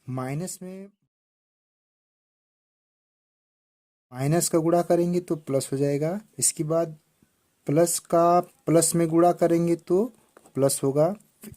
Minus में minus का गुणा करेंगे तो प्लस हो जाएगा। इसके बाद प्लस का प्लस में गुणा करेंगे तो प्लस होगा।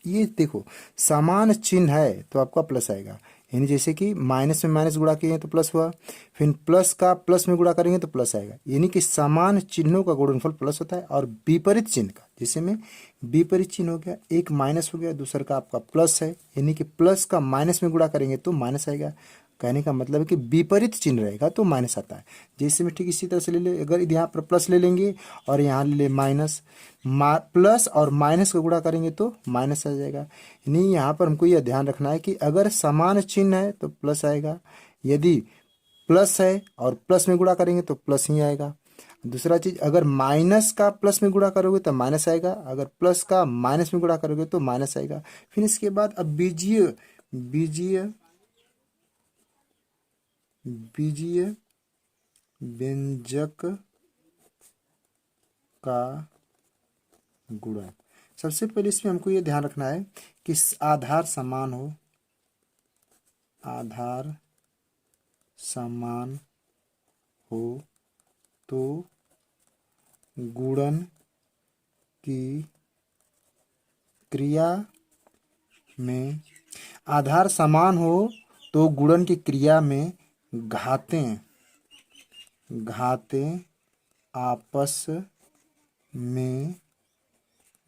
ये देखो, समान चिन्ह है तो आपका प्लस आएगा। यानी जैसे कि माइनस में माइनस गुणा किए तो प्लस हुआ, फिर प्लस का प्लस में गुणा करेंगे तो प्लस आएगा। यानी कि समान चिन्हों का गुणनफल प्लस होता है। और विपरीत चिन्ह का, जैसे में विपरीत चिन्ह हो गया, एक माइनस हो गया, दूसरा का आपका प्लस है, यानी कि प्लस का माइनस में गुणा करेंगे तो माइनस आएगा। कहने का मतलब है कि विपरीत चिन्ह रहेगा तो माइनस आता है। जैसे में ठीक इसी तरह से ले ले, अगर यहाँ पर प्लस ले लेंगे और यहाँ ले ले माइनस, प्लस और माइनस का गुणा करेंगे तो माइनस आ जाएगा। यानी यहाँ पर हमको यह ध्यान रखना है कि अगर समान चिन्ह है तो प्लस आएगा, यदि प्लस है और प्लस में गुणा करेंगे तो प्लस ही आएगा। दूसरा चीज, अगर माइनस का प्लस में गुणा करोगे तो माइनस आएगा, अगर प्लस का माइनस में गुणा करोगे तो माइनस आएगा। फिर इसके बाद अब बीजीय बीजीय बीजीय व्यंजक का गुणन। सबसे पहले इसमें हमको ये ध्यान रखना है कि आधार समान हो, आधार समान हो तो गुणन की क्रिया में, आधार समान हो तो गुणन की क्रिया में घातें घातें आपस में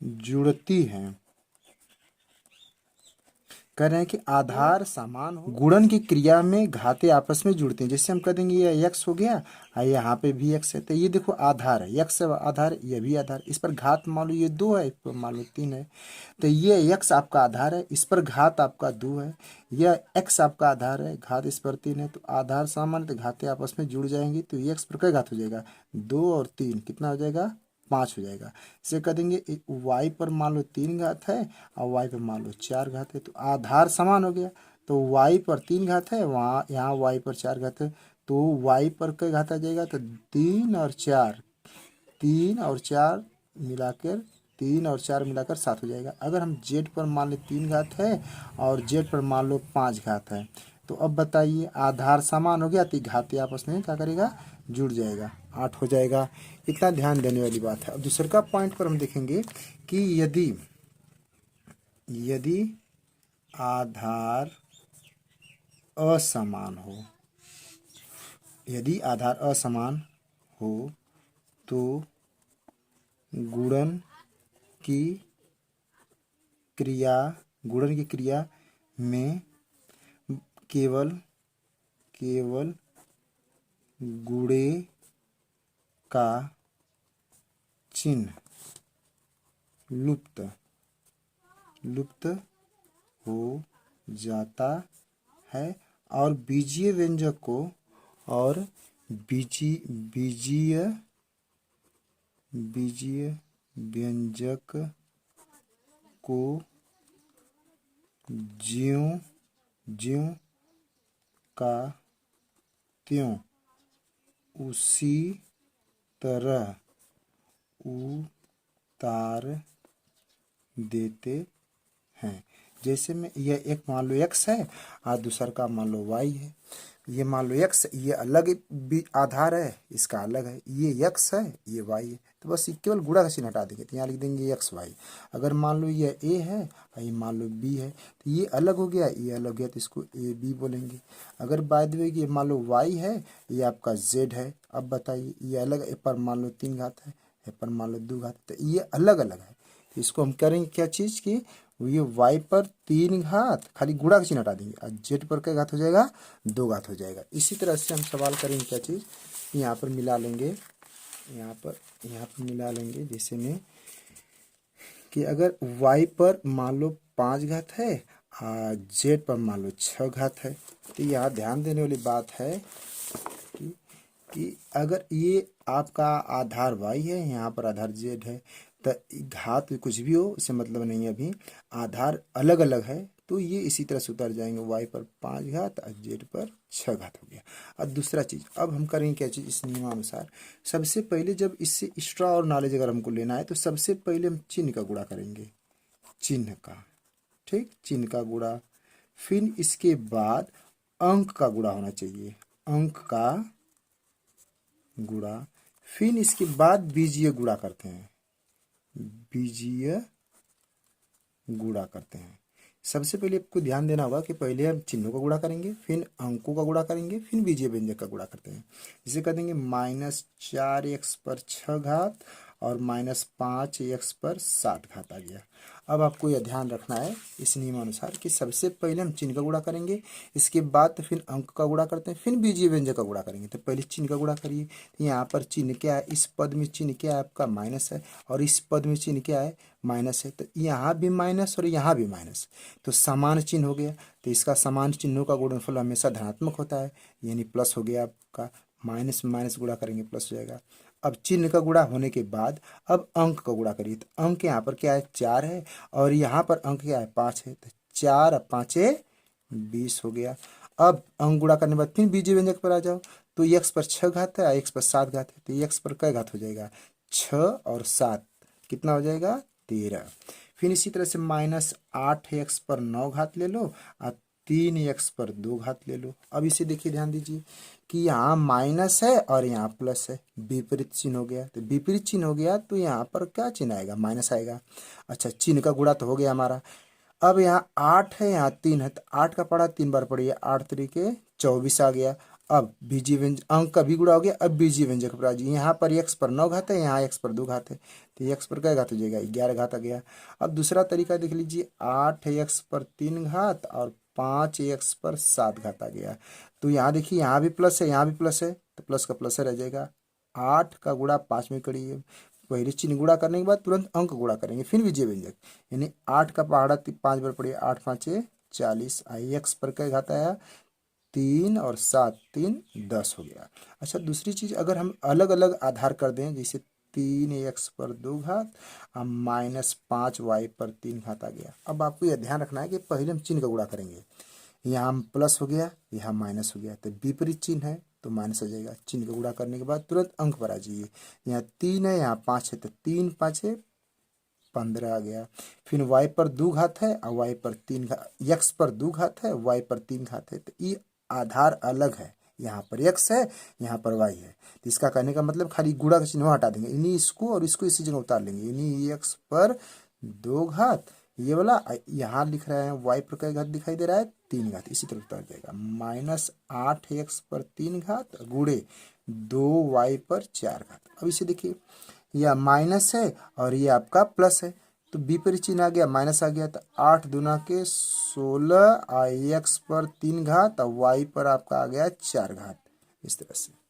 जुड़ती हैं। कह रहे हैं कि आधार समान हो, गुणन की क्रिया में घाते आपस में जुड़ते हैं। जैसे हम कह देंगे ये x हो गया और यहाँ पे भी x है, तो ये देखो आधार है, x आधार, ये भी आधार, इस पर घात मान लो ये 2 है, इस पर मान लो 3 है, तो ये x आपका आधार है, इस पर घात आपका 2 है, यह x आपका आधार है, घात इस पर 3 है, तो आधार समान तो घाते आपस में जुड़ जाएंगी। तो ये x पर क्या घात हो जाएगा, 2 और 3 कितना हो जाएगा, 5 हो जाएगा। इसे कह देंगे y पर मान लो 3 घात है और y पर मान लो 4 घात है, तो आधार समान हो गया। तो y पर 3 घात है, वहाँ यहाँ y पर 4 घात है, तो y पर क्या घात आ जाएगा, तो 3 और 4, 3 और 4 मिलाकर 3 और 4 मिलाकर 7 हो जाएगा। अगर हम z पर मान लो 3 घात है और z पर मान लो 5 घात है, तो अब बताइए आधार समान हो गया तो घाते आपस में क्या करेगा, जुड़ जाएगा, 8 हो जाएगा। इतना ध्यान देने वाली बात है। अब दूसरे का पॉइंट पर हम देखेंगे कि यदि यदि आधार असमान हो, यदि आधार असमान हो तो गुणन की क्रिया में केवल गुणे का चिन्ह लुप्त हो जाता है और बीजीय व्यंजक को बीजीय व्यंजक को ज्यों ज्यों का त्यों उसी तरह उतार देते हैं। जैसे में यह एक मान लो x है और दूसरा का मान लो y है। ये मान लो x, ये अलग भी आधार है, इसका अलग है, ये x है, ये y है, तो बस केवल गुणा का चिन्ह हटा देंगे, तो यहाँ लिख देंगे x y। अगर मान लो ये a है और ये मान लो b है, तो ये अलग हो गया, ये अलग हो गया, तो इसको a b बोलेंगे। अगर बाय द वे ये मान लो y है, ये आपका z है, अब बताइए ये अलग, ए पर मान लो 3 घात है, ए पर मान लो 2 घात, तो ये अलग अलग है। इसको हम करेंगे क्या चीज़ की, ये y पर 3 घात, खाली गुणा का चिन्ह हटा देंगे, और z पर क्या घात हो जाएगा, 2 घात हो जाएगा। इसी तरह से हम सवाल करेंगे क्या चीज़, यहाँ पर मिला लेंगे, यहाँ पर मिला लेंगे, जैसे में कि अगर y पर मान लो 5 घात है और z पर मान लो 6 घात है, तो यहाँ ध्यान देने वाली बात है कि अगर ये आपका आधार y है, यहाँ पर आधार z है, तो घात कुछ भी हो उससे मतलब नहीं है, अभी आधार अलग अलग है, तो ये इसी तरह से उतर जाएंगे, y पर 5 घात और z पर 6 घात हो गया। अब दूसरा चीज़, अब हम करेंगे क्या चीज़, इस नियमानुसार सबसे पहले जब इससे एक्स्ट्रा और नॉलेज अगर हमको लेना है तो सबसे पहले हम चिन्ह का गुणा करेंगे, चिन्ह का, ठीक, चिन्ह का गुणा फिर इसके बाद अंक का गुणा होना चाहिए, अंक का गुणा। फिर इसके बाद बीजीय गुणा करते हैं, बीजीय गुणा करते हैं। सबसे पहले आपको ध्यान देना होगा कि पहले हम चिन्हों का गुणा करेंगे, फिर अंकों का गुणा करेंगे, फिर बीजीय व्यंजक का गुणा करते हैं। जिसे कर देंगे -4x पर 6 घात और -5x पर 7 घात आ गया। अब आपको यह ध्यान रखना है इस नियमानुसार कि सबसे पहले हम चिन्ह का गुणा करेंगे, इसके बाद फिर अंक का गुणा करते हैं, फिर बीजीय व्यंजक का गुणा करेंगे। तो पहले चिन्ह का गुणा करिए। तो यहाँ पर चिन्ह क्या है, इस पद में चिन्ह क्या है आपका माइनस है, और इस पद में चिन्ह क्या है माइनस है। तो यहाँ भी माइनस और यहाँ भी माइनस, तो समान चिन्ह हो गया। तो इसका समान चिन्हों का गुणनफल हमेशा धनात्मक होता है, यानी प्लस हो गया आपका। माइनस में माइनस गुणा करेंगे प्लस हो जाएगा। अब चिन्ह का गुणा होने के बाद अब अंक का गुणा करिए। तो अंक यहाँ पर क्या है 4 है, और यहाँ पर अंक क्या है 5 है। तो 4 और 5 20 हो गया। अब अंक गुणा करने के बाद फिर बीजीय व्यंजक पर आ जाओ। तो x पर 6 घात है और x पर 7 घात है। तो x पर कै घात हो जाएगा 6 और 7 कितना हो जाएगा 13। फिर इसी तरह से -8x पर 9 घात ले लो और 3x पर 2 घात ले लो। अब इसे देखिए, ध्यान दीजिए कि यहाँ माइनस है और यहाँ प्लस है, विपरीत चिन्ह हो गया। तो विपरीत चिन्ह हो गया तो यहाँ पर क्या चिन्ह आएगा माइनस आएगा। अच्छा, चिन्ह का गुणा तो हो गया हमारा। अब यहाँ 8 है, यहाँ 3 है, तो 8 का पढ़ा 3 बार पढ़िए, 8 तरीके 24 आ गया। अब बीजीय व्यंजक अंक का भी गुणा हो गया। अब बीजीय व्यंजक पर आ जाइए। यहाँ पर x पर 9 घात है, यहाँ x पर 2 घात है, तो x पर क्या घात हो जाएगा 11 घात आ गया। अब दूसरा तरीका देख लीजिए, 8x पर 3 घात और 5x पर 7 घात आ गया। तो यहाँ देखिए, यहाँ भी प्लस है, यहाँ भी प्लस है, तो प्लस का प्लस रह जाएगा। 8 का गुणा 5 में करिए। पहले चिन्ह गुणा करने के बाद तुरंत अंक गुणा करेंगे, फिर बीजीय व्यंजक। यानी 8 का पहाड़ा 5 बार पढ़िए, 8 5 40। x पर क्या घात आया 3 और 7 3 10 हो गया। अच्छा, दूसरी चीज अगर हम अलग अलग आधार कर दें, जैसे 3x पर 2 घात और -5y पर 3 घात आ गया। अब आपको यह ध्यान रखना है कि पहले हम चिन्ह का गुणा करेंगे। यहाँ प्लस हो गया, यहाँ माइनस हो गया, तो विपरीत चिन्ह है तो माइनस हो जाएगा। चिन्ह का गुणा करने के बाद तुरंत अंक पर आ जाइए। यहाँ 3 है, यहाँ 5 है, तो 3 5 15 आ गया। फिर y पर 2 घात है और y पर 3 घात, x पर 2 घात है, y पर 3 घात है, तो ये आधार अलग है। यहाँ पर x है, यहाँ पर y है। तो इसका कहने का मतलब खाली गुणा का चिन्ह हटा देंगे, इन्हीं इसको और इसको इसी जगह उतार लेंगे। इन्हीं x पर 2 घात, ये वाला यहाँ लिख रहे हैं y पर क्या घात दिखाई दे रहा है 3 घात, इसी तरह उतार जाएगा। -8x पर 3 घात गुणे 2y पर 4 घात। अब इसे देखिए, यह माइनस है और ये आपका प्लस है, तो विपरीत चिन्ह आ गया, माइनस आ गया। तो 8 दूना के 16 और x पर 3 घात और y पर आपका आ गया 4 घात, इस तरह से।